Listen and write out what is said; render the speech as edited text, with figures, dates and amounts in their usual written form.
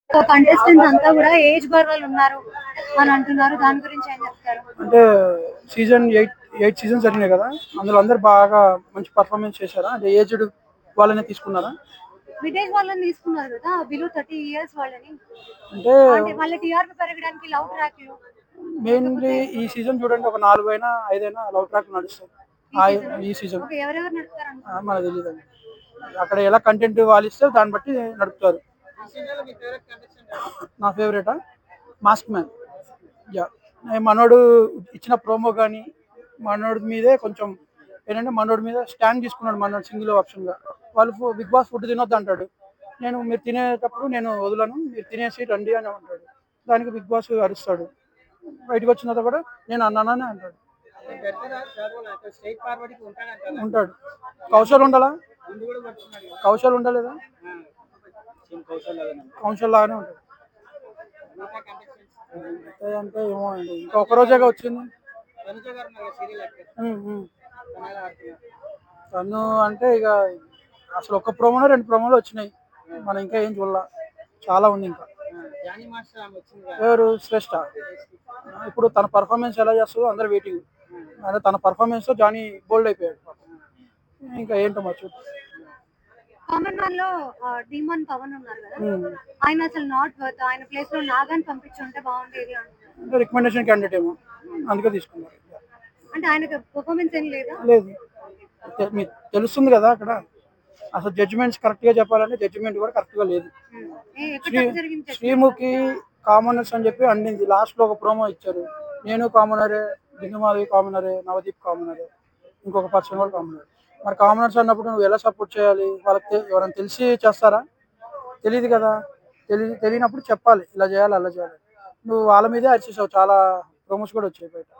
Contestants అంతా కూడా age bar వాళ్ళు ఉన్నారు అని అంటున్నారు. దాని గురించి ఏం చెప్తారు? అంటే సీజన్ 8 సీజన్స్ జరిగినాయి కదా, అందులో అందరు బాగా మంచి పర్ఫార్మెన్స్ చేశారా? అంటే ఏజ్డ్ వాళ్ళని తీసుకున్నారా? విలేజ్ వాళ్ళని తీసుకున్నారు కదా, బిలో 30 ఇయర్స్ వాళ్ళని. అంటే అంటే వాళ్ళ టీఆర్పీ పెరగడానికి లవ్ ట్రాక్లు మెయిన్లీ ఈ సీజన్ చూడండి, ఒక 4 అయినా 5 అయినా లవ్ ట్రాక్ నడుస్తాయి ఈ సీజన్. ఎవరెవరు నడుపుతారు? మనకు తెలియదండి, అక్కడ ఎలా కంటెంట్ వాళ్ళు ఇస్తే దాన్ని బట్టి నడుపుతారు. నా ఫేవరెటా మాస్క్ మ్యాన్. యా, మనోడు ఇచ్చిన ప్రోమో కానీ మనోడి మీదే కొంచెం ఏంటంటే, మనోడి మీద స్టాండ్ తీసుకున్నాడు. మనోడు సింగిల్ ఆప్షన్గా వాళ్ళు బిగ్ బాస్ ఫుడ్ తినొద్దు అంటాడు, మీరు తినేటప్పుడు నేను వదలను, మీరు తినేసి రండి అని అంటాడు. దానికి బిగ్ బాస్ అరుస్తాడు. బయటకు వచ్చిన తర్వాత కూడా నేను అన్నానని అంటాడు. ఉంటాడు. కౌశల్ ఉండాలా? కౌశల్ ఉండలేదా? కౌశల్ లాగానే ఉంటాడు. అంటే ఏమో అండి, ఇంకా ఒక రోజేగా వచ్చింది. తను అంటే ఇక అసలు ఒక్క ప్రోమోలో 2 ప్రోమోలు వచ్చినాయి. మనం ఇంకా ఏం చూడాల, చాలా ఉంది ఇంకా. ఎవరు? శ్రేష్ఠ. ఇప్పుడు తన పర్ఫార్మెన్స్ ఎలా చేస్తుందో అందరు వెయిటింగ్. అంటే తన పర్ఫార్మెన్స్ తో జానీ బోల్డ్ అయిపోయాడు. ఇంకా ఏంటో మరి చూద్దాం. కామన్ మ్యాన్ లో డీమన్ పవన్ ఉన్నారు కదా, ఆయన అసలు నాట్ వర్త్. ఆయన ప్లేస్ లో నాగాన్ పంపించుంటే బాగుండేది అంటే రికమెండేషన్ క్యాండిడేట్ ఏమో, అందుకే తీసుకున్నారు. అంటే ఆయనకు పర్ఫార్మెన్స్ ఏం లేదా? లేదు, మీకు తెలుస్తుంది కదా అక్కడ. అసలు జడ్జిమెంట్స్ కరెక్ట్ గా చెప్పాలంటే జడ్జిమెంట్ కూడా కరెక్ట్ గా లేదు. శ్రీముఖి కామనర్స్ అని చెప్పి అండింది. లాస్ట్ లో ఒక ప్రోమో ఇచ్చారు, నేను కామనరే, దిగుమాధవి కామనరే, నవదీప్ కామనరే, ఇంకొక పర్సన్ కూడా కామనరే. మరి కామనర్స్ అన్నప్పుడు నువ్వు ఎలా సపోర్ట్ చేయాలి? వాళ్ళకి ఎవరైనా తెలిసి చేస్తారా? తెలియదు కదా. తెలియనప్పుడు చెప్పాలి, ఇలా చేయాలి అలా చేయాలి. నువ్వు వాళ్ళ మీదే అరిచేసావు, చాలా ప్రోమోస్ కూడా వచ్చాయి బయట.